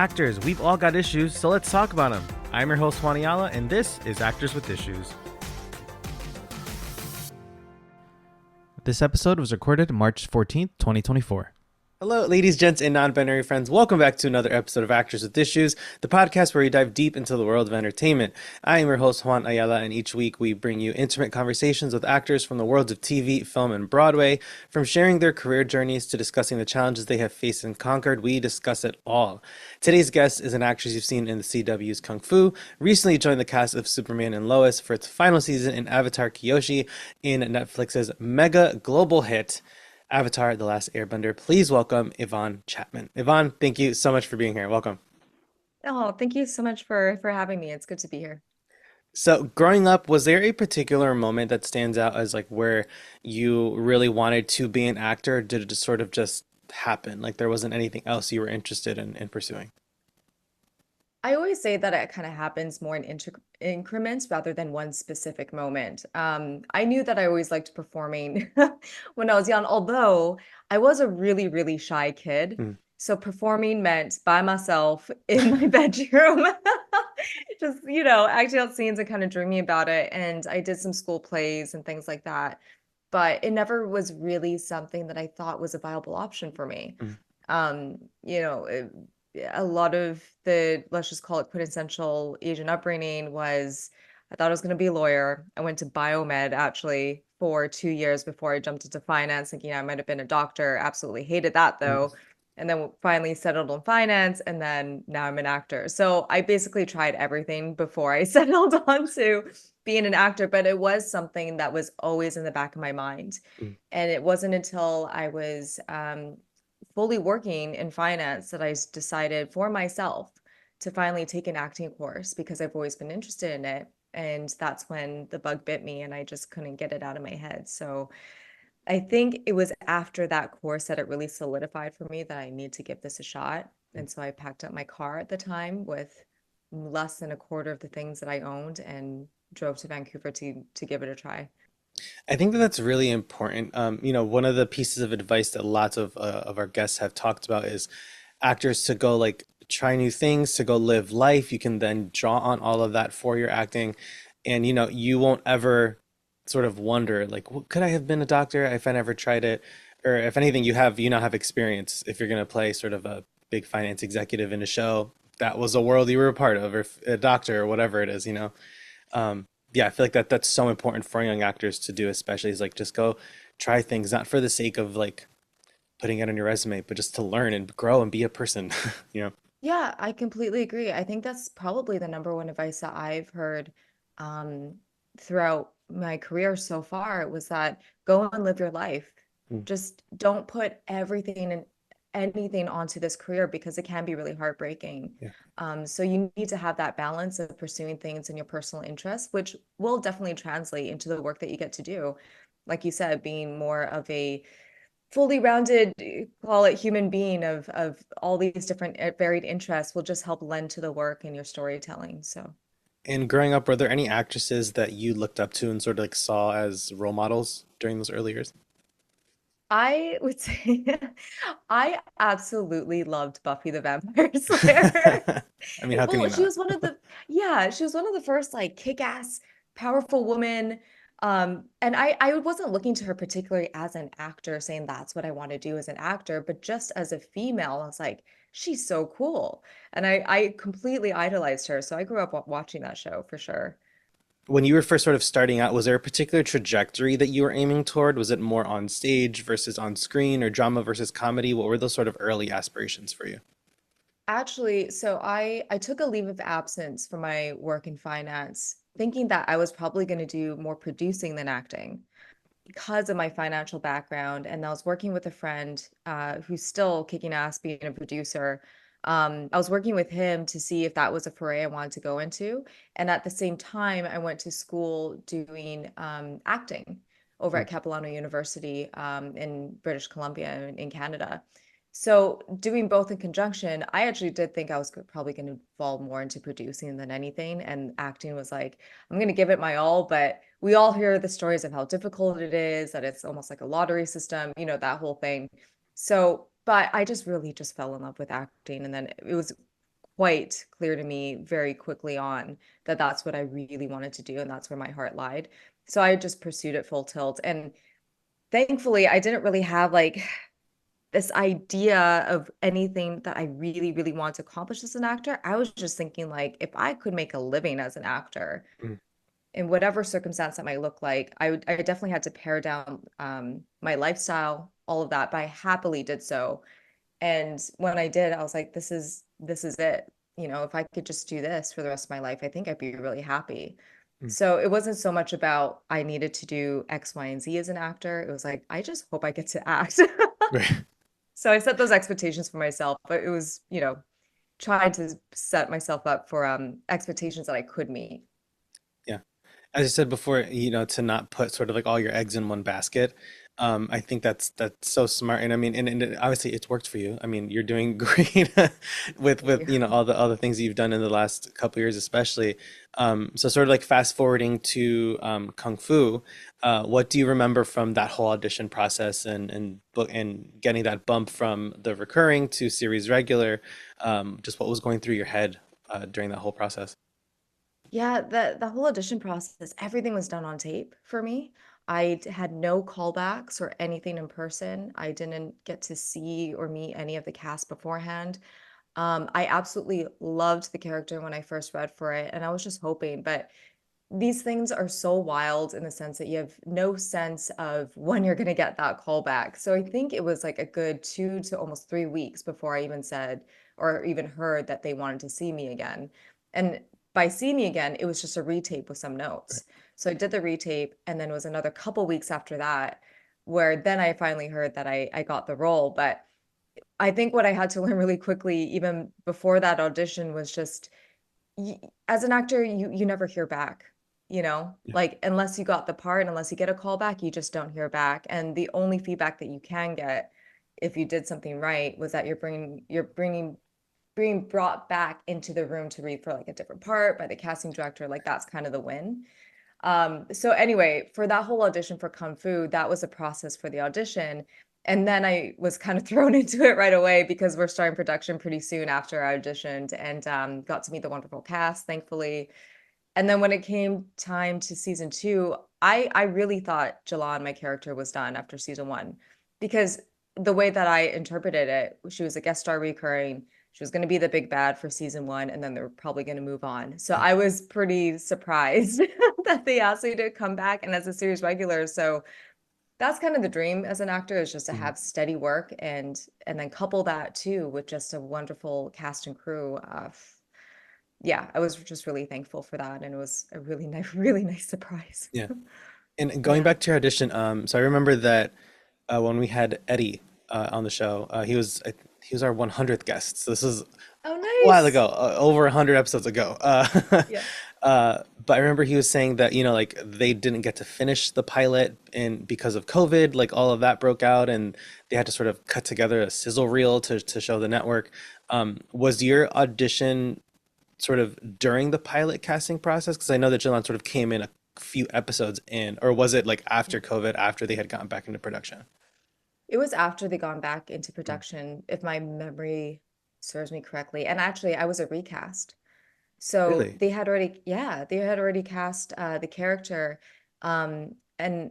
Actors, we've all got issues, so let's talk about them. I'm your host, Juan Ayala, and this is Actors with Issues. This episode was recorded March 14th, 2024. Hello, ladies, gents, and non-binary friends. Welcome back to another episode of Actors with Issues, the podcast where we dive deep into the world of entertainment. I am your host, Juan Ayala, and each week we bring you intimate conversations with actors from the worlds of TV, film, and Broadway. From sharing their career journeys to discussing the challenges they have faced and conquered, we discuss it all. Today's guest is an actress you've seen in the CW's Kung Fu, recently joined the cast of Superman and Lois for its final season in Avatar Kyoshi in Netflix's mega global hit, Avatar: The Last Airbender. Please welcome Yvonne Chapman. Yvonne, thank you so much for being here. Welcome. Oh, thank you so much for having me. It's good to be here. So, growing up, was there a particular moment that stands out as like where you really wanted to be an actor? Or did it just sort of just happen? Like there wasn't anything else you were interested in pursuing? I always say that it kind of happens more in increments rather than one specific moment. I knew that I always liked performing when I was young, although I was a really, really shy kid. Mm. So performing meant by myself in my bedroom, just, acting out scenes and kind of dreaming about it. And I did some school plays and things like that, but it never was really something that I thought was a viable option for me. Mm. Um, you know, it- a lot of the, let's just call it quintessential Asian upbringing was I thought I was going to be a lawyer. I went to biomed actually for 2 years before I jumped into finance, thinking I might have been a doctor. Absolutely hated that Mm. though. And then finally settled on finance, and then now I'm an actor. So I basically tried everything before I settled on to being an actor, but it was something that was always in the back of my mind. Mm. And it wasn't until I was fully working in finance that decided for myself to finally take an acting course because I've always been interested in it. And that's when the bug bit me and I just couldn't get it out of my head. So I think it was after that course that it really solidified for me that I need to give this a shot. Mm. And so I packed up my car at the time with less than a quarter of the things that I owned and drove to Vancouver to give it a try. I think that that's really important. One of the pieces of advice that lots of our guests have talked about is actors to go like try new things, to go live life. You can then draw on all of that for your acting, and you won't ever sort of wonder like, could I have been a doctor if I never tried it? Or if anything, you now have experience if you're going to play sort of a big finance executive in a show. That was a world you were a part of, or a doctor or whatever it is. Yeah, I feel like that's so important for young actors to do, especially is like just go try things, not for the sake of like putting it on your resume, but just to learn and grow and be a person, you know. Yeah, I completely agree. I think that's probably the number one advice that I've heard um, throughout my career so far was that go and live your life. Mm. Just don't put everything and anything onto this career because it can be really heartbreaking. Yeah. So you need to have that balance of pursuing things in your personal interests, which will definitely translate into the work that you get to do. Like you said, being more of a fully rounded, call it human being of all these different varied interests will just help lend to the work and your storytelling. So And growing up, were there any actresses that you looked up to and sort of like saw as role models during those early years? I would say I absolutely loved Buffy the Vampire Slayer. I mean, how can Well, you she not? was one of the, yeah, she was one of the first like kick-ass, powerful women. And I wasn't looking to her particularly as an actor, saying that's what I want to do as an actor, but just as a female, I was like, she's so cool. And I completely idolized her. So I grew up watching that show for sure. When you were first sort of starting out, was there a particular trajectory that you were aiming toward? Was it more on stage versus on screen or drama versus comedy? What were those sort of early aspirations for you? Actually, so I took a leave of absence from my work in finance, thinking that I was probably going to do more producing than acting because of my financial background. And I was working with a friend who's still kicking ass being a producer. I was working with him to see if that was a foray I wanted to go into. And at the same time, I went to school doing acting over Mm. at Capilano University in British Columbia in Canada. So doing both in conjunction, I actually did think I was probably going to fall more into producing than anything. And acting was like, I'm going to give it my all, but we all hear the stories of how difficult it is, that it's almost like a lottery system, that whole thing. So, but I just really just fell in love with acting. And then it was quite clear to me very quickly on that that's what I really wanted to do and that's where my heart lied. So I just pursued it full tilt. And thankfully, I didn't really have like this idea of anything that I really, really want to accomplish as an actor. I was just thinking like if I could make a living as an actor Mm, in whatever circumstance that might look like, I definitely had to pare down my lifestyle, all of that, but I happily did so. And when I did, I was like, this is it. You know, if I could just do this for the rest of my life, I think I'd be really happy. mm. So it wasn't so much about I needed to do X, Y, and Z as an actor. It was like, I just hope I get to act. Right. So I set those expectations for myself, but it was, trying to set myself up for expectations that I could meet. Yeah. As I said before, to not put sort of like all your eggs in one basket. I think that's so smart. And I mean, and obviously it's worked for you. I mean, you're doing great with Thank you. all the things you've done in the last couple years, especially. So sort of like fast forwarding to Kung Fu, what do you remember from that whole audition process and book and getting that bump from the recurring to series regular? Just what was going through your head during that whole process? Yeah, the whole audition process, everything was done on tape for me. Had no callbacks or anything in person. I didn't get to see or meet any of the cast beforehand. I absolutely loved the character when I first read for it, and I was just hoping, but these things are so wild in the sense that you have no sense of when you're going to get that call back. So I think it was like a good 2 to almost 3 weeks before I even said or even heard that they wanted to see me again. And by see me again, it was just a retape with some Right. notes. So I did the retape, and then it was another couple weeks after that where then I finally heard that I got the role. But I think what I had to learn really quickly, even before that audition, was just as an actor, you never hear back, Yeah. like unless you got the part, unless you get a call back, you just don't hear back. And the only feedback that you can get if you did something right was that you're bringing being brought back into the room to read for like a different part by the casting director. Like that's kind of the win. So anyway, for that whole audition for Kung Fu, that was a process for the audition. And then I was kind of thrown into it right away because we're starting production pretty soon after I auditioned and got to meet the wonderful cast, thankfully. And then when it came time to season two, I really thought Jalan, my character, was done after season one because the way that I interpreted it, she was a guest star recurring. She was going to be the big bad for season one, and then they were probably going to move on. So Mm, I was pretty surprised that they asked me to come back and as a series regular. So that's kind of the dream as an actor is just to mm. have steady work and then couple that too with just a wonderful cast and crew. Yeah, I was just really thankful for that, and it was a really nice, really nice surprise. Yeah. And going Yeah. back to your audition, so I remember that when we had Eddie on the show, he was our 100th guest. So this is a Oh, while nice. ago, over 100 episodes ago. Yeah. But I remember he was saying that, like they didn't get to finish the pilot and because of COVID, like all of that broke out and they had to sort of cut together a sizzle reel to show the network. Was your audition sort of during the pilot casting process? Because I know that Jillian sort of came in a few episodes in, or was it like after COVID, after they had gotten back into production? It was after they gone back into Mm. production, if my memory serves me correctly. And actually, I was a recast. So Really? they had already cast the character. And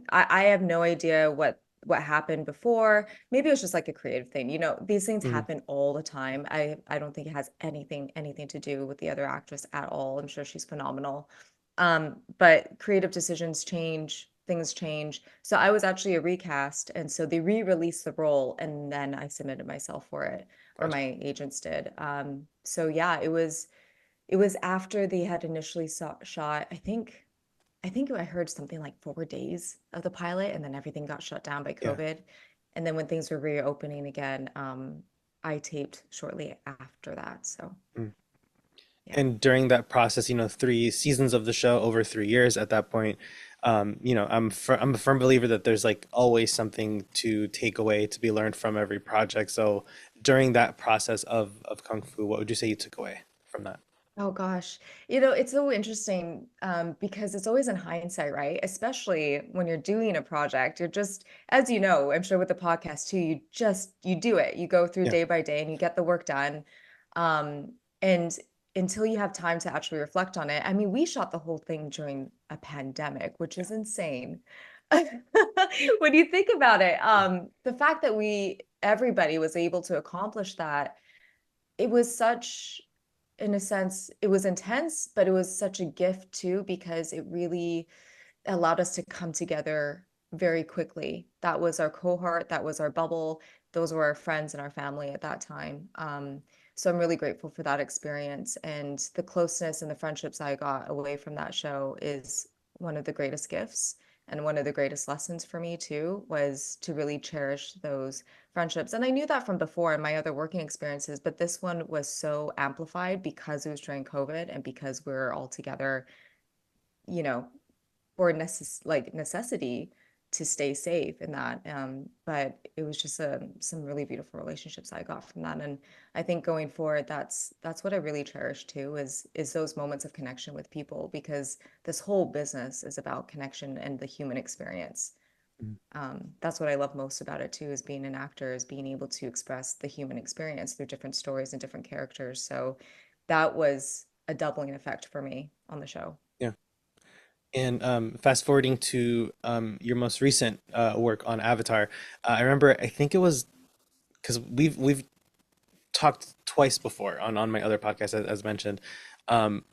I have no idea what happened before. Maybe it was just like a creative thing. These things Mhm. happen all the time. I don't think it has anything to do with the other actress at all. I'm sure she's phenomenal. But creative decisions change, things change. So I was actually a recast, and so they re-released the role, and then I submitted myself for it, or Gotcha. my agents did. So yeah, it was after they had initially shot, I think I heard something like 4 days of the pilot, and then everything got shut down by Yeah. COVID. And then when things were reopening again, I taped shortly after that. So Mm. yeah. And during that process, 3 seasons of the show over 3 years at that point, I'm a firm believer that there's like always something to take away to be learned from every project. So during that process of Kung Fu, what would you say you took away from that? Oh gosh. It's so interesting because it's always in hindsight, right? Especially when you're doing a project. You're just, as you know, I'm sure with the podcast too, you do it. You go through Yeah. day by day and you get the work done. Um, And until you have time to actually reflect on it, I mean, we shot the whole thing during a pandemic, which is insane. When you think about it, the fact that everybody was able to accomplish that, it was such, in a sense, it was intense, but it was such a gift too, because it really allowed us to come together very quickly. That was our cohort, that was our bubble, those were our friends and our family at that time. So I'm really grateful for that experience, and the closeness and the friendships I got away from that show is one of the greatest gifts. And one of the greatest lessons for me too was to really cherish those friendships. And I knew that from before in my other working experiences, but this one was so amplified because it was during COVID and because we are all together, you know, for necessity to stay safe in that. But it was just some really beautiful relationships I got from that. And I think going forward, that's what I really cherish too, is those moments of connection with people, because this whole business is about connection and the human experience. That's what I love most about it too, is being an actor, is being able to express the human experience through different stories and different characters. So that was a doubling effect for me on the show. Yeah. And fast forwarding to your most recent work on Avatar, I remember I think it was because we've talked twice before on my other podcast as mentioned. Um,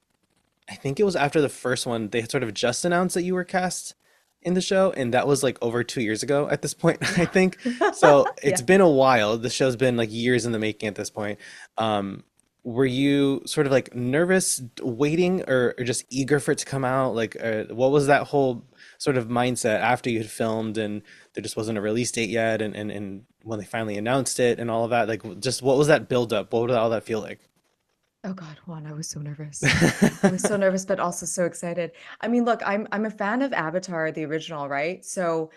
I think it was after the first one they had sort of just announced that you were cast in the show, and that was like over 2 years ago at this point, I Yeah. think. So it's Yeah. been a while. The show's been like years in the making at this point. Um, were you sort of like nervous waiting, or just eager for it to come out? Like, what was that whole sort of mindset after you had filmed and there just wasn't a release date yet, and when they finally announced it and all of that? Like, just what was that build up? What did all that feel like? Oh God, Juan, I was so nervous. I was so nervous, but also so excited. I mean, look, I'm a fan of Avatar, the original, right? So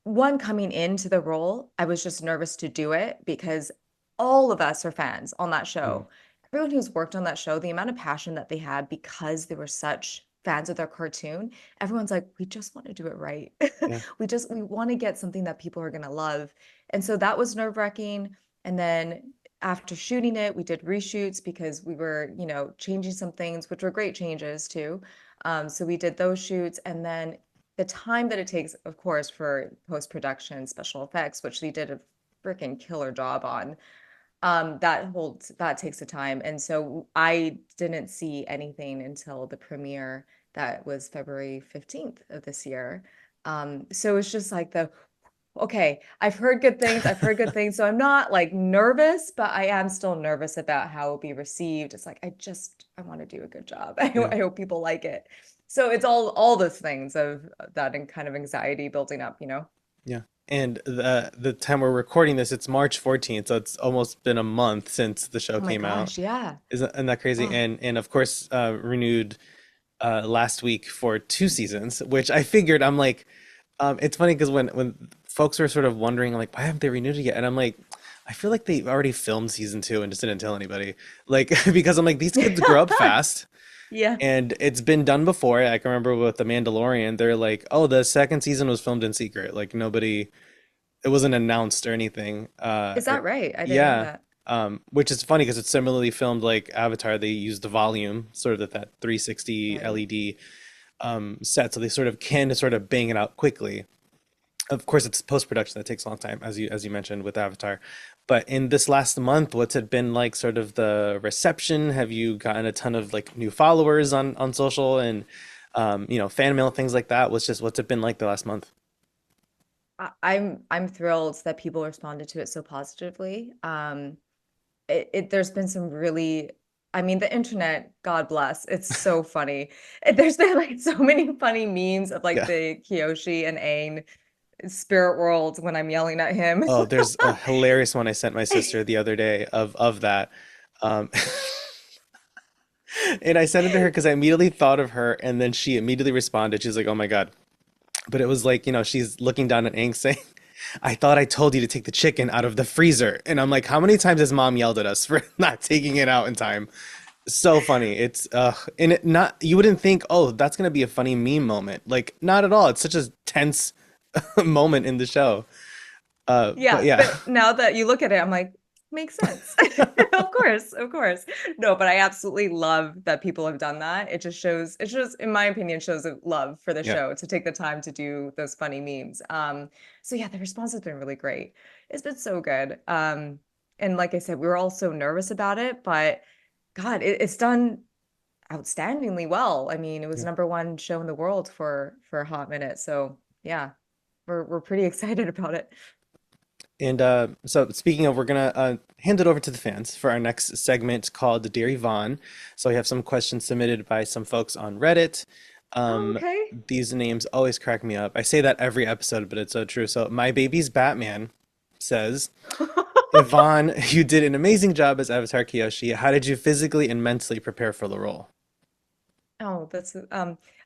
one, coming into the role, I was just nervous to do it because all of us are fans on that Mm, show. Everyone who's worked on that show, the amount of passion that they had because they were such fans of their cartoon, everyone's like, we just want to do it right. yeah, We want to get something that people are going to love. And so that was nerve-wracking. And then after shooting it, we did reshoots because we were, changing some things, which were great changes too. So we did those shoots, and then the time that it takes, of course, for post-production special effects, which they did a freaking killer job on, that takes the time. And so I didn't see anything until the premiere that was February 15th of this year. So it's just like okay, I've heard good things. I've heard good things. So I'm not like nervous, but I am still nervous about how it'll be received. It's like I want to do a good job. yeah. I hope people like it. So it's all those things of that and kind of anxiety building up. Yeah. And the time we're recording this, it's March 14th, so it's almost been a month since the show Oh my came out. gosh, yeah. Isn't that crazy? Oh, And of course, renewed last week for 2 seasons, which I figured I'm like, it's funny because when folks were sort of wondering like, why haven't they renewed it yet? And I'm like, I feel like they already filmed season 2 and just didn't tell anybody. Like because I'm like, these kids grow up fast. yeah. And it's been done before. I can remember with The Mandalorian, they're like, "Oh, the second season was filmed in secret. Like nobody, it wasn't announced or anything." Is that right? I didn't know Yeah, that. which is funny because it's similarly filmed like Avatar. They used the volume, sort of that 360 Right. LED set, so they sort of can sort of bang it out quickly. Of course, it's post production that takes a long time, as you mentioned with Avatar. But in this last month, what's it been like? Sort of the reception? Have you gotten a ton of like new followers on social and fan mail, things like that? What's it been like the last month? I'm thrilled that people responded to it so positively. There's been some really, I mean, the internet, God bless, it's so funny. There's been like so many funny memes of like Yeah. the Kyoshi and Aang spirit world when I'm yelling at him. Oh, there's a hilarious one I sent my sister the other day of that. Um, and I sent it to her because I immediately thought of her, and then she immediately responded. She's like, "Oh my God." But it was like, she's looking down at Aang saying, I thought I told you to take the chicken out of the freezer. And I'm like, how many times has mom yelled at us for not taking it out in time? So funny. It's and it not you wouldn't think, oh, that's gonna be a funny meme moment. Like, not at all. It's such a tense moment in the show. But Yeah, yeah. but now that you look at it, I'm like, makes sense. Of course, of course. No, but I absolutely love that people have done that. It shows, in my opinion, shows a love for the Yeah. show to take the time to do those funny memes. So yeah, the response has been really great. It's been so good. And like I said, we were all so nervous about it, but God, it's done outstandingly well. I mean, it was Yeah. #1 show in the world for a hot minute. So yeah, we're pretty excited about it. And so, speaking of, we're gonna hand it over to the fans for our next segment called Dear Yvonne. So, we have some questions submitted by some folks on Reddit. Oh, Um, okay. these names always crack me up. I say that every episode, but it's so true. So, my baby's Batman says, Yvonne, you did an amazing job as Avatar Kyoshi. How did you physically and mentally prepare for the role? Oh, that's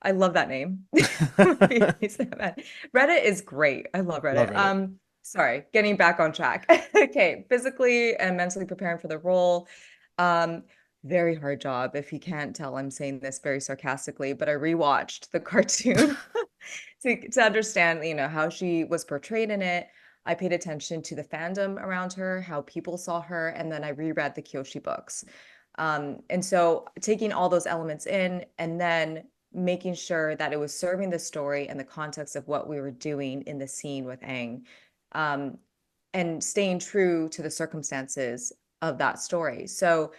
I love that name. Reddit is great. I love Love Reddit. Reddit. Sorry, getting back on track. Okay, physically and mentally preparing for the role. Um, Very hard job. If you can't tell, I'm saying this very sarcastically, but I rewatched the cartoon to understand, how she was portrayed in it. I paid attention to the fandom around her, how people saw her, and then I reread the Kyoshi books. And so taking all those elements in and then making sure that it was serving the story and the context of what we were doing in the scene with Aang, um, and staying true to the circumstances of that story. So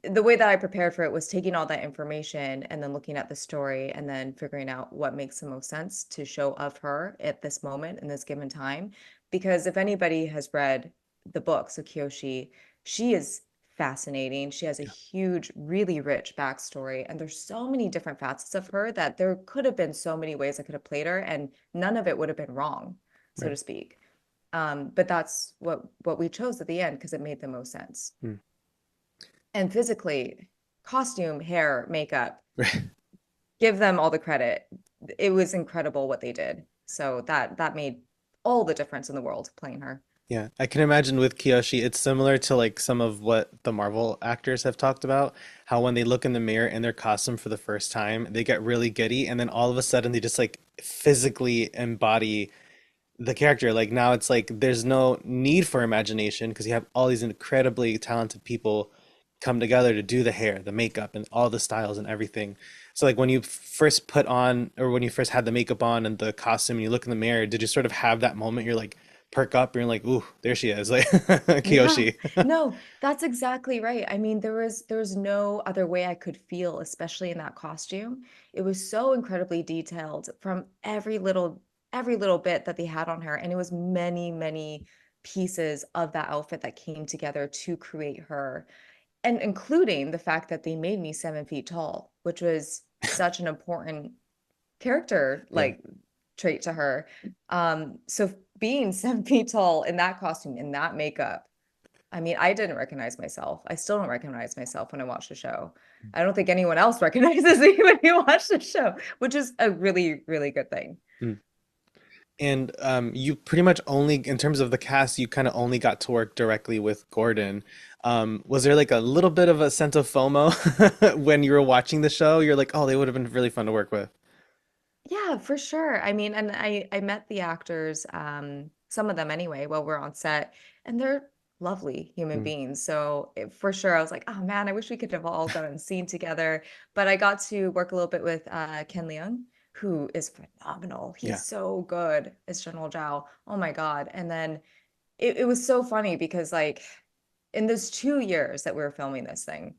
the way that I prepared for it was taking all that information and then looking at the story and then figuring out what makes the most sense to show of her at this moment in this given time. Because if anybody has read the books of Kyoshi, she is fascinating. She has a Yeah. huge, really rich backstory, and there's so many different facets of her that there could have been so many ways I could have played her, and none of it would have been wrong, so Right. to speak. But that's what we chose at the end because it made the most sense. Mm. And physically, costume, hair, makeup, Right. give them all the credit. It was incredible what they did. So that made all the difference in the world playing her. Yeah, I can imagine with Kyoshi, it's similar to like some of what the Marvel actors have talked about, how when they look in the mirror in their costume for the first time, they get really giddy, and then all of a sudden they just like physically embody the character. Like now it's like there's no need for imagination because you have all these incredibly talented people come together to do the hair, the makeup, and all the styles and everything. So like when you first put on or when you first had the makeup on and the costume and you look in the mirror, did you sort of have that moment you're like perk up and you're like, ooh, there she is, like Yeah, Kyoshi. no, that's exactly right. I mean, there was no other way I could feel, especially in that costume. It was so incredibly detailed from every little bit that they had on her, and it was many, many pieces of that outfit that came together to create her, and including the fact that they made me 7 feet tall, which was such an important character Yeah, like trait to her. So being 7 feet tall in that costume, in that makeup, I mean, I didn't recognize myself. I still don't recognize myself when I watch the show. I don't think anyone else recognizes me when you watch the show, which is a really, really good thing. mm. And you pretty much only, in terms of the cast, you kind of only got to work directly with Gordon. Was there like a little bit of a sense of FOMO when you were watching the show? You're like, oh, they would have been really fun to work with. Yeah, for sure. I mean, and I met the actors, some of them anyway, while we're on set, and they're lovely human Mm. beings. So for sure, I was like, oh man, I wish we could have all done a scene together. But I got to work a little bit with Ken Leung, who is phenomenal. Yeah. He's so good as General Zhao. Oh my God. And then it was so funny because like in those 2 years that we were filming this thing,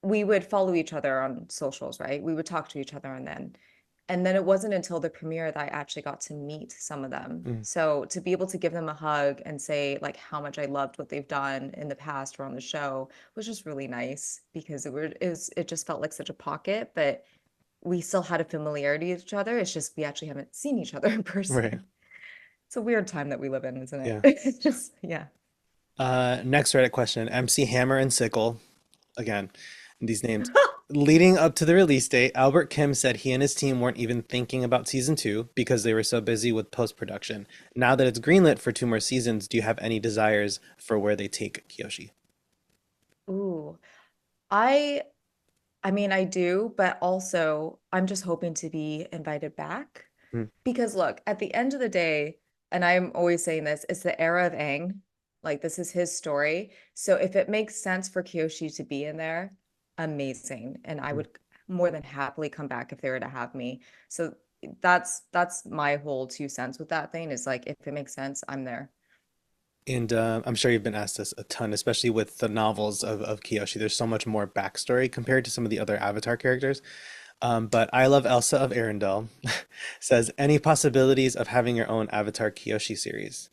we would follow each other on socials, right? We would talk to each other and then it wasn't until the premiere that I actually got to meet some of them. Mm. So to be able to give them a hug and say like how much I loved what they've done in the past or on the show was just really nice because it just felt like such a pocket, but we still had a familiarity with each other. It's just we actually haven't seen each other in Right. person. It's a weird time that we live in, isn't it? Yeah. It's just yeah. Next Reddit question. MC Hammer and Sickle. Again, these names. Leading up to the release date, Albert Kim said he and his team weren't even thinking about season two because they were so busy with post-production. Now that it's greenlit for 2 more seasons, do you have any desires for where they take Kyoshi? Ooh. I I mean, I do, but also I'm just hoping to be invited back. Mm. Because look, at the end of the day, and I'm always saying this, it's the era of Aang. Like this is his story. So if it makes sense for Kyoshi to be in there, amazing. And I Mm. would more than happily come back if they were to have me. So that's my whole 2 cents with that thing is like if it makes sense, I'm there. And I'm sure you've been asked this a ton, especially with the novels of Kyoshi. There's so much more backstory compared to some of the other Avatar characters. But I love Elsa of Arendelle says, any possibilities of having your own Avatar Kyoshi series?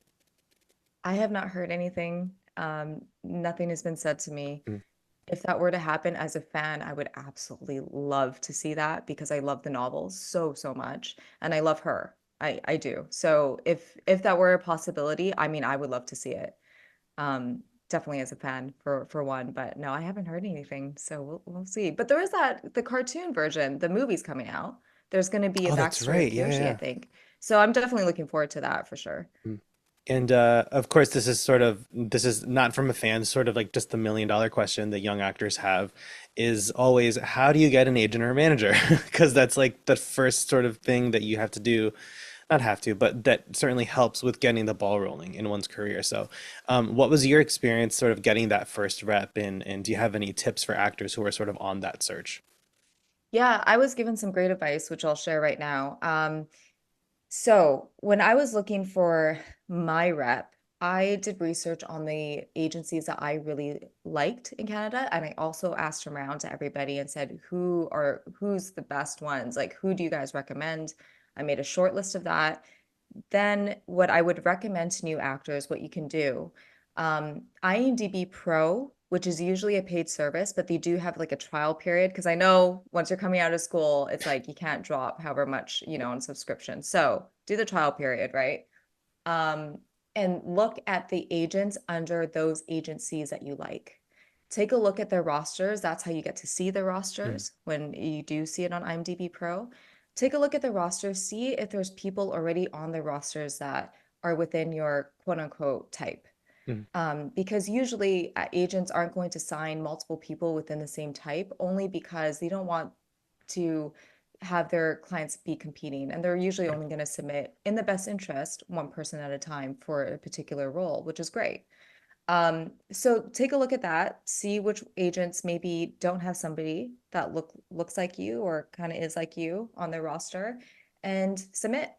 I have not heard anything. Nothing has been said to me. Mm, If that were to happen as a fan, I would absolutely love to see that because I love the novels so, so much. And I love her. I do. So if that were a possibility, I mean, I would love to see it. Definitely as a fan for one, but no, I haven't heard anything. So we'll see. But there is that the cartoon version, the movie's coming out. There's going to be a oh, that's backstory of right. Yeah, Kyoshi, I yeah. think. So I'm definitely looking forward to that for sure. Mm. And of course, this is not from a fan, sort of like just the $1 million question that young actors have is always, how do you get an agent or a manager? Because that's like the first sort of thing that you have to do, not have to, but that certainly helps with getting the ball rolling in one's career. So, what was your experience sort of getting that first rep, and do you have any tips for actors who are sort of on that search? Yeah, I was given some great advice, which I'll share right now. So when I was looking for my rep, I did research on the agencies that I really liked in Canada, and I also asked around to everybody and said, who's the best ones? Like, who do you guys recommend? I made a short list of that. Then what I would recommend to new actors, what you can do, IMDb Pro, which is usually a paid service, but they do have like a trial period because I know once you're coming out of school, it's like you can't drop however much, on subscription. So do the trial period, right? um, and look at the agents under those agencies that you like. Take a look at their rosters. That's how you get to see the Mm, rosters when you do see it on IMDb Pro. Take a look at the rosters, see if there's people already on the rosters that are within your quote unquote type. mm, Because usually agents aren't going to sign multiple people within the same type only because they don't want to have their clients be competing. And they're usually right. only going to submit in the best interest one person at a time for a particular role, which is great. So take a look at that, see which agents maybe don't have somebody that looks like you or kind of is like you on their roster and submit.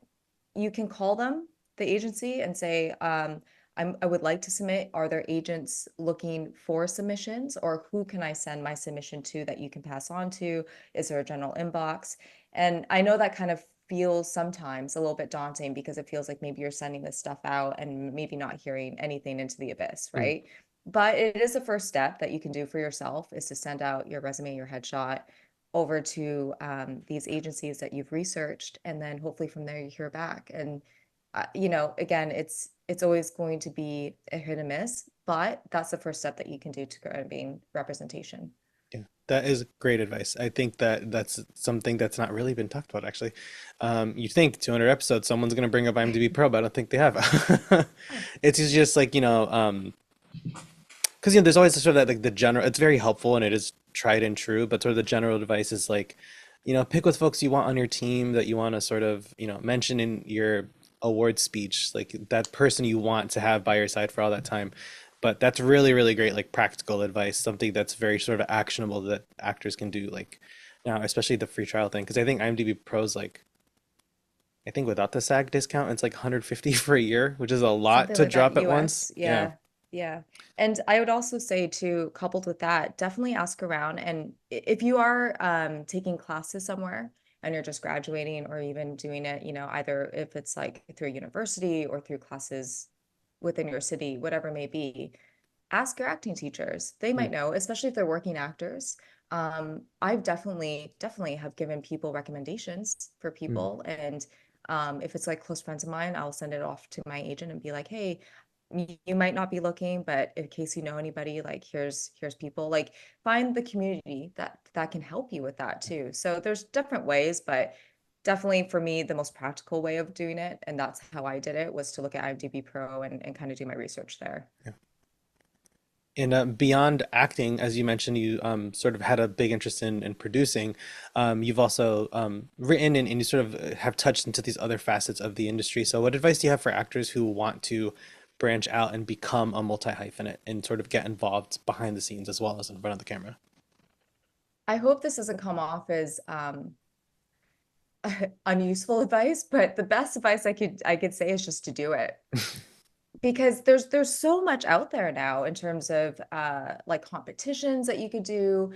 You can call them, the agency, and say, I would like to submit. Are there agents looking for submissions, or who can I send my submission to that you can pass on to? Is there a general inbox? And I know that kind of feels sometimes a little bit daunting because it feels like maybe you're sending this stuff out and maybe not hearing anything into the abyss, Mm, right? But it is the first step that you can do for yourself is to send out your resume, your headshot over to these agencies that you've researched, and then hopefully from there you hear back. And again, it's always going to be a hit and miss, but that's the first step that you can do to being representation. yeah, that is great advice. I think that that's something that's not really been talked about, actually. You think 200 episodes, someone's going to bring up IMDb Pro, but I don't think they have. Oh, It's just like, because there's always sort of that like the general. It's very helpful and it is tried and true, but sort of the general advice is like, pick with folks you want on your team that you want to sort of mention in your award speech, like that person you want to have by your side for all that time. But that's really really great, like practical advice, something that's very sort of actionable that actors can do, like now, especially the free trial thing. Because I think IMDb Pro's like, I think without the SAG discount, it's like 150 for a year, which is a lot something to like that, drop at once. US. Yeah. Yeah. Yeah. And I would also say too, coupled with that, definitely ask around. And if you are taking classes somewhere and you're just graduating or even doing it, either if it's like through a university or through classes within your city, whatever it may be, ask your acting teachers. They Mm, might know, especially if they're working actors. I've definitely have given people recommendations for mm, people. And if it's like close friends of mine, I'll send it off to my agent and be like, hey, you might not be looking, but in case you know anybody, like here's people. Like find the community that can help you with that too. So there's different ways, but definitely for me, the most practical way of doing it, and that's how I did it, was to look at IMDb Pro and kind of do my research there. yeah. And beyond acting, as you mentioned, you sort of had a big interest in producing. You've also written and you sort of have touched into these other facets of the industry. So, what advice do you have for actors who want to branch out and become a multi-hyphenate and sort of get involved behind the scenes as well as in front of the camera. I hope this doesn't come off as unuseful advice, but the best advice I could say is just to do it. Because there's so much out there now in terms of like competitions that you could do,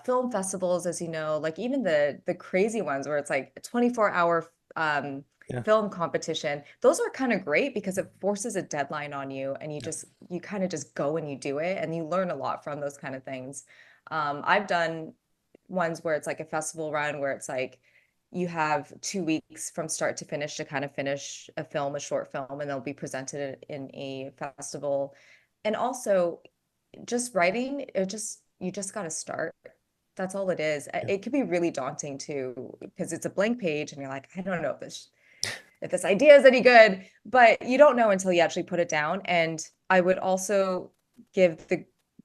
film festivals, as you know, like even the crazy ones where it's like a 24-hour Yeah. film competition. Those are kind of great because it forces a deadline on you and Yeah. you kind of just go and you do it and you learn a lot from those kind of things. I've done ones where it's like a festival run where it's like you have 2 weeks from start to finish to kind of finish a film, a short film, and they'll be presented in a festival. And also just writing, it just you just got to start. That's all it is. Yeah. It could be really daunting too, because it's a blank page and you're like, I don't know if this idea is any good, but you don't know until you actually put it down. And I would also give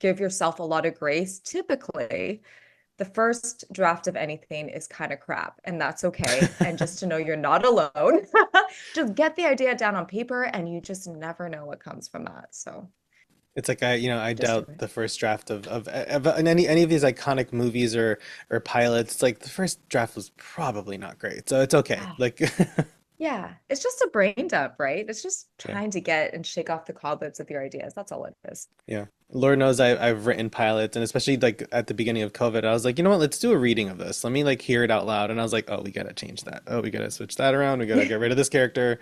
yourself a lot of grace. Typically, the first draft of anything is kind of crap, and that's okay. And just to know you're not alone, just get the idea down on paper, and you just never know what comes from that. So It's like I just do doubt it. the first draft of in any of these iconic movies or pilots. It's like the first draft was probably not great, so it's okay. Yeah. Like, Yeah. It's just a brain dump, right? It's just yeah, trying to get and shake off the cobwebs of your ideas. That's all it is. yeah. Lord knows I've written pilots, and especially like at the beginning of COVID, I was like, you know what? Let's do a reading of this. Let me like hear it out loud. And I was like, oh, we gotta change that. Oh, we gotta switch that around. We gotta get rid of this character.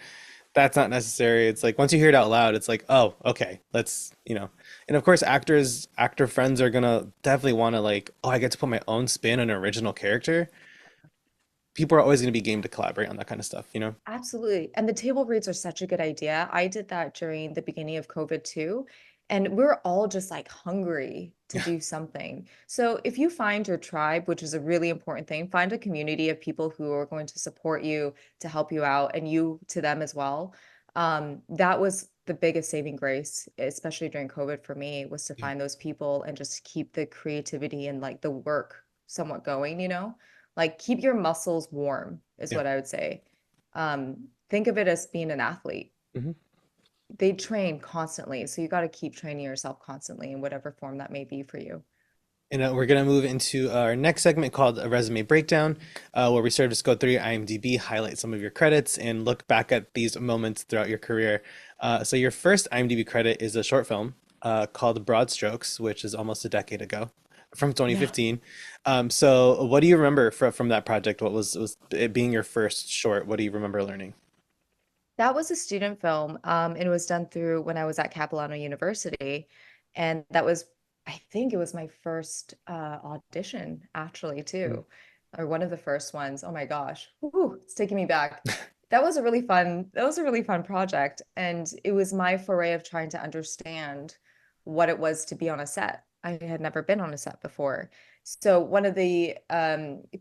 That's not necessary. It's like once you hear it out loud, it's like, oh, okay, let's. And of course, actor friends are gonna definitely want to like, oh, I get to put my own spin on an original character. People are always gonna be game to collaborate on that kind of stuff. Absolutely. And the table reads are such a good idea. I did that during the beginning of COVID too. And we're all just like hungry to Yeah, do something. So if you find your tribe, which is a really important thing, find a community of people who are going to support you, to help you out, and you to them as well. That was the biggest saving grace, especially during COVID for me, was to yeah, find those people and just keep the creativity and like the work somewhat going. Like keep your muscles warm is yeah. what I would say. Think of it as being an athlete. Hmm. They train constantly, so you got to keep training yourself constantly in whatever form that may be for you. And we're gonna move into our next segment called a resume breakdown, where we sort of just go through your IMDb, highlight some of your credits, and look back at these moments throughout your career. So your first IMDb credit is a short film called Broad Strokes, which is almost a decade ago, from Yeah. 2015. So what do you remember from that project? What was it being your first short? What do you remember learning? That was a student film. And it was done through when I was at Capilano University. And that was, I think it was my first audition actually Mm, too, or one of the first ones. Oh my gosh. Whew, it's taking me back. That was a really fun project. And it was my foray of trying to understand what it was to be on a set. I had never been on a set before. So one of the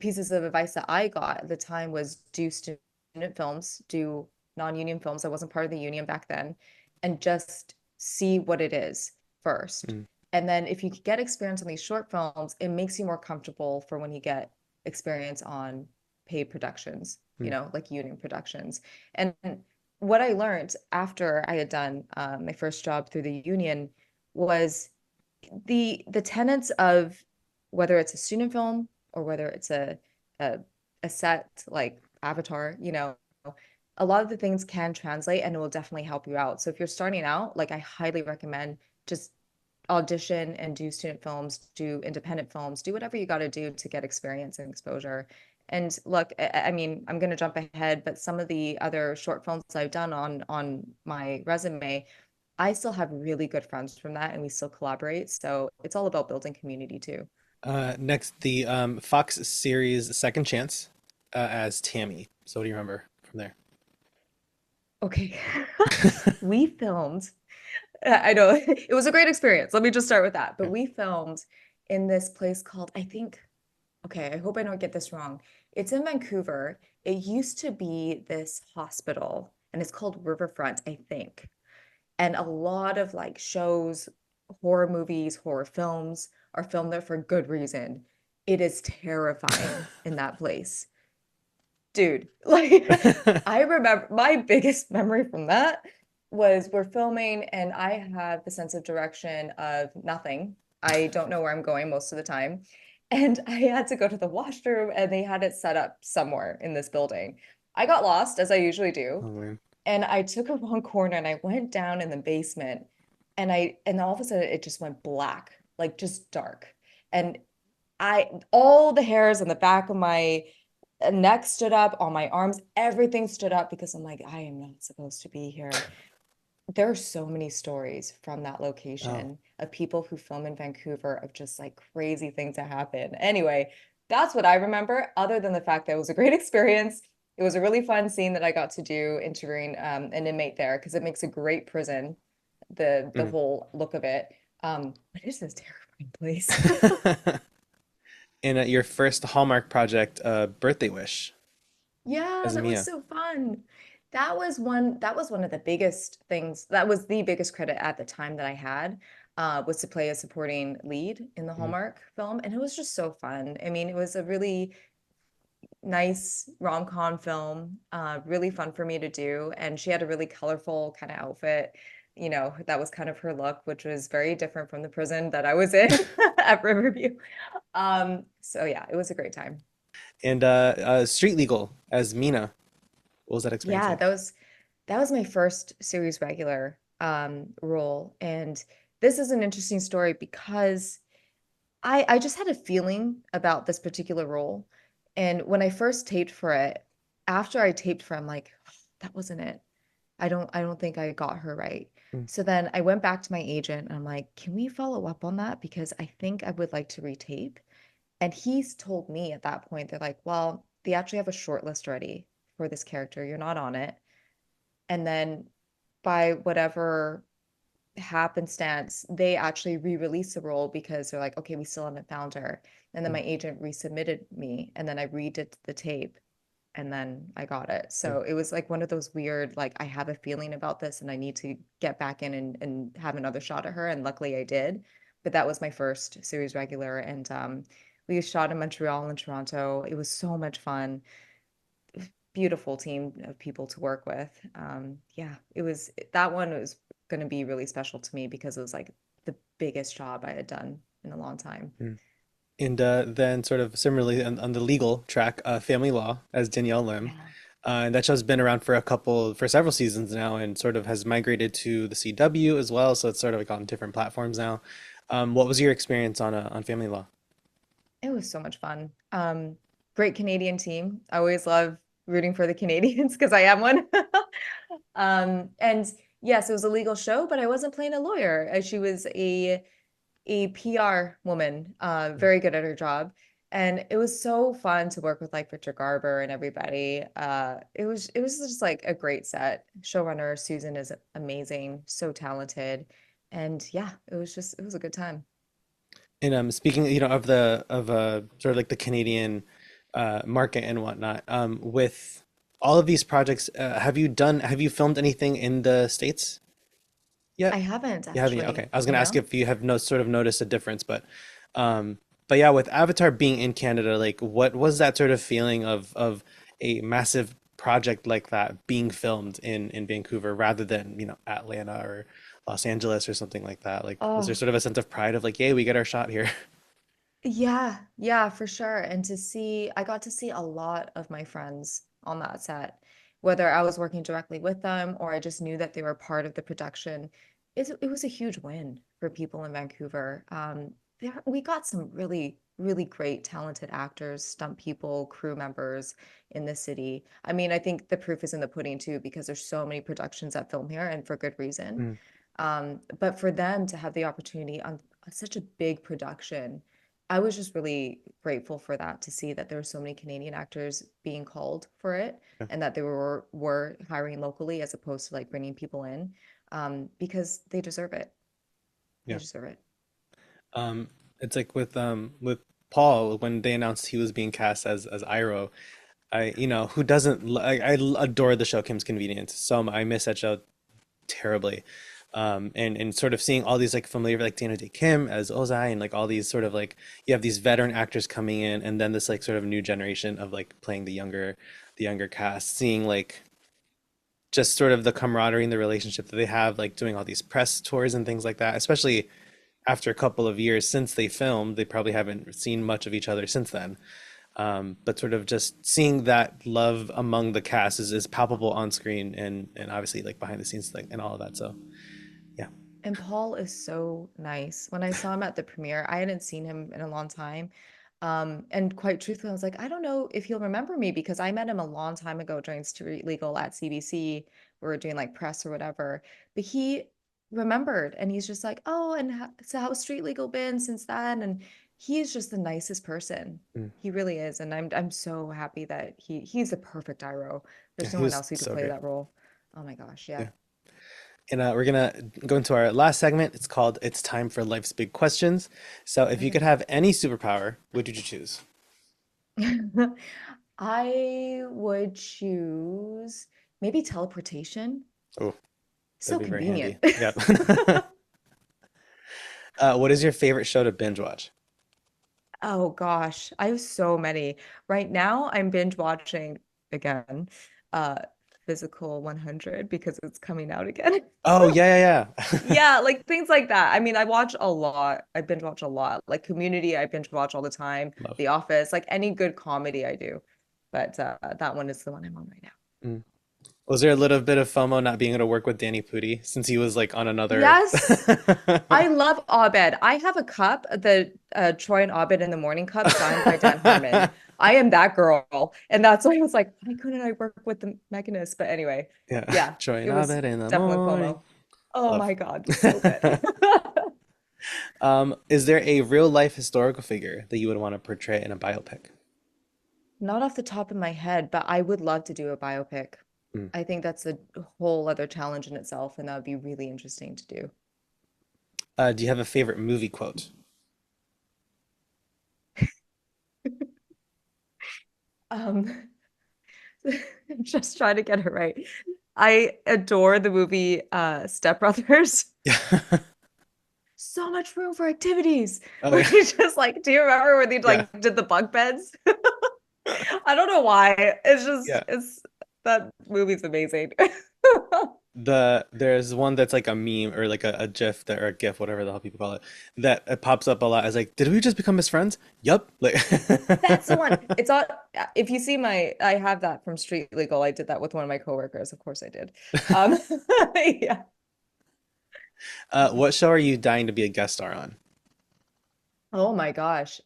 pieces of advice that I got at the time was do student films, do non-union films. I wasn't part of the union back then, and just see what it is first. mm, And then if you get experience on these short films, it makes you more comfortable for when you get experience on paid productions, mm, like union productions. And what I learned after I had done my first job through the union was the tenets of whether it's a student film or whether it's a, a set like Avatar, a lot of the things can translate and it will definitely help you out. So if you're starting out, like I highly recommend just audition and do student films, do independent films, do whatever you got to do to get experience and exposure. And look, I mean, I'm going to jump ahead, but some of the other short films I've done on my resume, I still have really good friends from that and we still collaborate. So it's all about building community too. Next, the Fox series Second Chance as Tammy. So what do you remember from there? Okay. We filmed, I know it was a great experience. Let me just start with that. But Yeah. we filmed in this place called, okay, I hope I don't get this wrong. It's in Vancouver. It used to be this hospital and it's called Riverfront, I think. And a lot of like shows, horror movies, horror films are filmed there for good reason. It is terrifying in that place. Dude, like I remember my biggest memory from that. was we're filming and I have the sense of direction of nothing. I don't know where I'm going most of the time. And I had to go to the washroom and they had it set up somewhere in this building. I got lost as I usually do. Oh man. And I took a wrong corner and I went down in the basement and all of a sudden it just went black, like just dark. And all the hairs on the back of my neck stood up, all my arms, everything stood up because I'm like, I am not supposed to be here. There are so many stories from that Oh. location of people who film in Vancouver of just like crazy things that happen. Anyway, that's what I remember, other than the fact that it was a great experience. It was a really fun scene that I got to do interviewing an inmate there because it makes a great prison, the Mm. whole look of it. But it's this terrifying place. And your first Hallmark project, Birthday Wish Yeah, as that was Mia. so fun. That was one of the biggest things. That was the biggest credit at the time that I had, was to play a supporting lead in the Mm. Hallmark film. And it was just so fun. I mean, it was a really nice rom-com film, really fun for me to do. And she had a really colorful kind of outfit, that was kind of her look, which was very different from the prison that I was in at Riverview. So yeah, it was a great time. And Street Legal as Mina. What was that experience Yeah, like? that was my first series regular role. And this is an interesting story because I just had a feeling about this particular role. And when I first taped for it, after I taped for it, I'm like, "Oh, that wasn't it. I don't think I got her right." Mm. So then I went back to my agent and I'm like, "Can we follow up on that? Because I think I would like to retape." And he's told me at that point, they're like, "Well, they actually have a short list ready for this character. You're not on it." And then by whatever happenstance, they actually re-released the role because they're like, okay, we still haven't found her. And then Mm. my agent resubmitted me, and then I redid the tape, and then I got it. Mm. So it was like one of those weird, like, I have a feeling about this, and I need to get back in and have another shot at her. And luckily I did. But that was my first series regular, and we shot in Montreal and Toronto. It was so much fun, beautiful team of people to work with. Yeah, that one was going to be really special to me because it was like the biggest job I had done in a long time. Mm. And then, sort of similarly on the legal track, Family Law as Danielle Lim. Yeah. And that show's been around for several seasons now, and sort of has migrated to the CW as well. So it's sort of like on different platforms now. What was your experience on Family Law? It was so much fun. Great Canadian team. I always love rooting for the Canadians because I am one. And yes, it was a legal show, but I wasn't playing a lawyer. She was a PR woman, very good at her job. And it was so fun to work with like Richard Garber and everybody. It was just like a great set. Showrunner Susan is amazing, so talented. And yeah, it was a good time. And speaking, of sort of like the Canadian market and whatnot, with all of these projects, have you filmed anything in the States I yet? haven't You haven't yet? actually, Okay. I was gonna ask no? if you have no sort of noticed a difference, um, but yeah, with Avatar being in Canada, like what was that sort of feeling of a massive project like that being filmed in Vancouver rather than, Atlanta or Los Angeles or something like that? Like, was there Oh, sort of a sense of pride of like, yay, we get our shot here? yeah, yeah, for sure. And I got to see a lot of my friends on that set, whether I was working directly with them or I just knew that they were part of the production. It was a huge win for people in Vancouver. We got some really, really great, talented actors, stunt people, crew members in the city. I mean, I think the proof is in the pudding too, because there's so many productions that film here and for good reason. Mm, But for them to have the opportunity on such a big production, I was just really grateful for that to see that there were so many Canadian actors being called for it yeah. and that they were hiring locally as opposed to like bringing people in, because they deserve it. They Yeah. deserve it. Um, it's like with Paul when they announced he was being cast as Iroh. Who doesn't adore the show Kim's Convenience. I miss that show terribly. And sort of seeing all these like familiar like Dana Day Kim as Ozai and like all these sort of like you have these veteran actors coming in and then this like sort of new generation of like playing the younger cast, seeing like just sort of the camaraderie and the relationship that they have, like doing all these press tours and things like that, especially after a couple of years since they filmed, they probably haven't seen much of each other since then. But sort of just seeing that love among the cast is palpable on screen and obviously like behind the scenes like and all of that. So yeah. And Paul is so nice. When I saw him at the premiere, I hadn't seen him in a long time. And quite truthfully, I was like, I don't know if he'll remember me because I met him a long time ago during Street Legal at CBC. We were doing like press or whatever. But he remembered and he's just like, oh, and so how's Street Legal been since then? And he's just the nicest person. Mm. He really is. And I'm so happy that he's the perfect Iroh. Yeah, There's no he one was else who could so play great. that role. Oh my gosh, yeah. Yeah. And we're gonna go into our last segment. It's called "It's Time for Life's Big Questions." So, if you could Okay. have any superpower, what would you choose? I would choose maybe teleportation. Oh, that'd So be very convenient. handy. Yep. What is your favorite show to binge watch? Oh gosh, I have so many. Right now, I'm binge watching again, uh, Physical 100 because it's coming out again. Oh yeah, yeah, yeah. Yeah, like things like that. I mean, I watch a lot. I binge watch a lot. Like Community, I binge watch all the time. Love. The Office, like any good comedy I do. But that one is the one I'm on right now. Mm. Was there a little bit of FOMO not being able to work with Danny Pudi since he was like on another? Yes. I love Abed. I have a cup, the Troy and Abed in the Morning cup signed by Dan Harmon. I am that girl. And that's why I was like, why couldn't I work with the Mechanist? But anyway, Yeah, yeah, Troy it and was Abed in the definitely morning. FOMO. Oh Love. my God, so good. Is there a real life historical figure that you would want to portray in a biopic? Not off the top of my head, but I would love to do a biopic. Mm. I think that's a whole other challenge in itself, and that would be really interesting to do. Do you have a favorite movie quote? Um, just trying to get it right. I adore the movie Step Brothers. Yeah. So much room for activities. Oh Where yeah. he just like, do you remember when they Yeah. like did the bunk beds? I don't know why. It's just Yeah. it's that movie's amazing. There's one that's like a meme or like a GIF that or a GIF, whatever the hell people call it, that it pops up a lot as like, did we just become best friends? Yup. Like That's the one. It's on. If you see I have that from Street Legal. I did that with one of my coworkers. Of course I did. Um, yeah. what show are you dying to be a guest star on? Oh my gosh.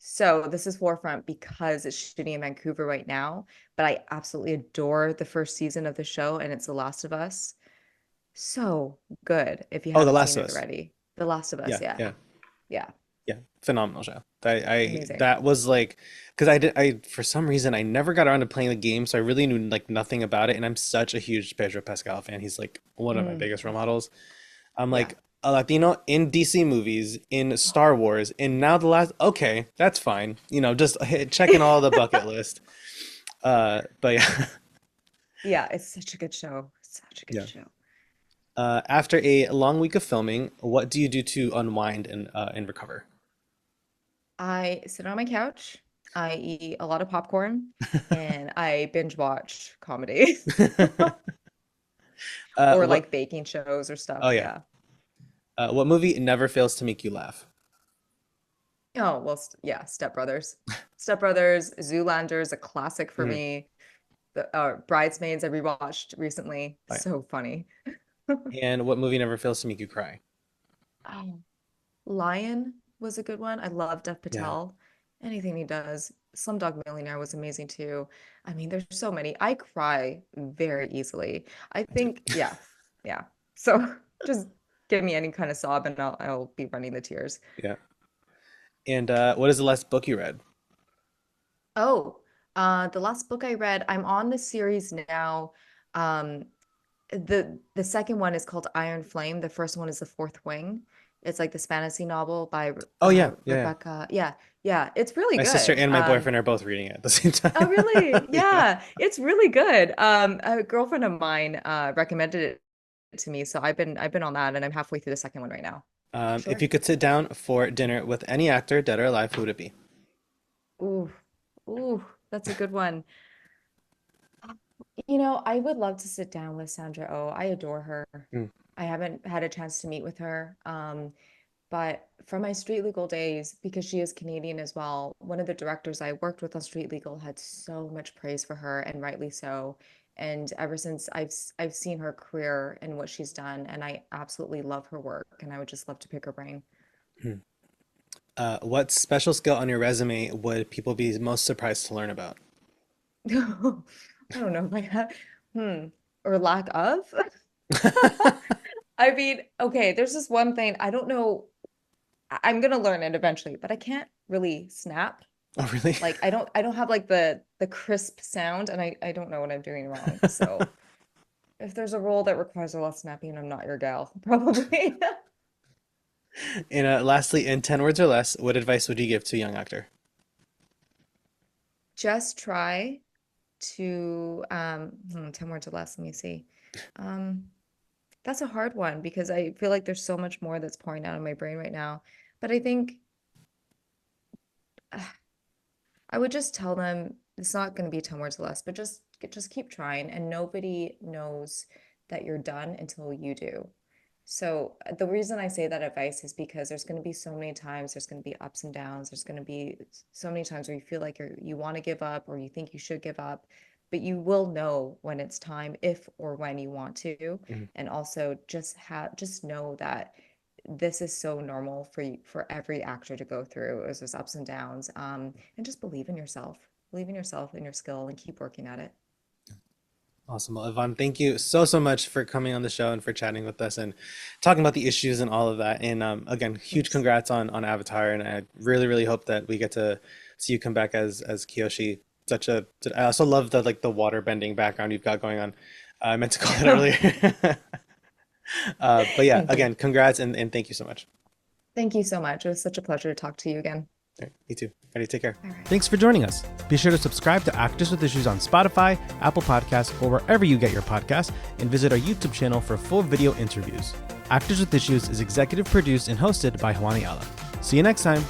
So this is Forefront because it's shooting in Vancouver right now, but I absolutely adore the first season of the show, and it's The Last of Us. So good if you Oh, The haven't Last seen of it Us. already. The Last of Us, Yeah, yeah. yeah. Yeah. Yeah, phenomenal show. I Amazing. that was like because I for some reason I never got around to playing the game, so I really knew like nothing about it. And I'm such a huge Pedro Pascal fan. He's like one of my Mm, biggest role models. I'm yeah. like a Latino in DC movies, in Star Wars, and now the last. Okay, that's fine. Just checking all the bucket list. But yeah, Yeah, it's such a good show. Such a good yeah. show. After a long week of filming, what do you do to unwind and recover? I sit on my couch, I eat a lot of popcorn, and I binge watch comedy or What? like baking shows or stuff. Oh yeah. Yeah. What movie never fails to make you laugh? Oh, well, yeah, Step Brothers. Step Brothers, Zoolander is a classic for Mhm. me. The Bridesmaids I rewatched recently. Oh, yeah. So funny. And what movie never fails to make you cry? Oh, Lion was a good one. I love Dev Yeah. Patel. Anything he does. Slumdog Millionaire was amazing too. I mean, there's so many. I cry very easily. I I do. think, yeah, yeah. So just give me any kind of sob and I'll be running the tears. Yeah. And what is the last book you read? Oh, the last book I read, I'm on the series now. Um, the second one is called Iron Flame. The first one is The Fourth Wing. It's like this fantasy novel by Oh yeah, yeah, yeah. Rebecca. Yeah, yeah, it's really My sister good. and my boyfriend are both reading it at the same Oh time. really? Yeah. Yeah, it's really good. A girlfriend of mine recommended it to me, so I've been on that, and I'm halfway through the second one right now. If Sure. you could sit down for dinner with any actor, dead or alive, who would it be? Ooh, ooh, that's a good one. I would love to sit down with Sandra Oh. I adore her. Mm. I haven't had a chance to meet with her. But from my street legal days, because she is Canadian as well, one of the directors I worked with on street legal had so much praise for her, and rightly so. And ever since I've seen her career and what she's done, and I absolutely love her work, and I would just love to pick her brain. Mm. What special skill on your resume would people be most surprised to learn about? I don't know if I have, hmm, or lack of. I mean, okay, there's this one thing I don't know. I'm gonna learn it eventually, but I can't really snap. Oh, really? Like I don't have like the crisp sound, and I don't know what I'm doing wrong. So if there's a role that requires a lot of snapping, I'm not your gal, probably. And lastly, in 10 words or less, what advice would you give to a young actor? Just try to 10 words or less, let me see. Um, that's a hard one because I feel like there's so much more that's pouring out of my brain right now. But I think I would just tell them it's not going to be 10 words or less, but just keep trying, and nobody knows that you're done until you do. So the reason I say that advice is because there's going to be so many times, there's going to be ups and downs, there's going to be so many times where you feel like you want to give up or you think you should give up, but you will know when it's time, if or when you want to. Mhm. And also just know that this is so normal for every actor to go through, is those ups and downs. And just believe in yourself and your skill, and keep working at it. Awesome. Well, Yvonne, thank you so, so much for coming on the show and for chatting with us and talking about the issues and all of that. And again, Of huge course. congrats on Avatar. And I really, really hope that we get to see you come back as Kyoshi. I also love the like the water bending background you've got going on. I meant to call it earlier. But yeah, Thank you. again, congrats and thank you so much. Thank you so much. It was such a pleasure to talk to you again. All right, you too. Ready, take care. All right. Thanks for joining us. Be sure to subscribe to Actors with Issues on Spotify, Apple Podcasts, or wherever you get your podcasts, and visit our YouTube channel for full video interviews. Actors with Issues is executive produced and hosted by Juan Ayala. See you next time.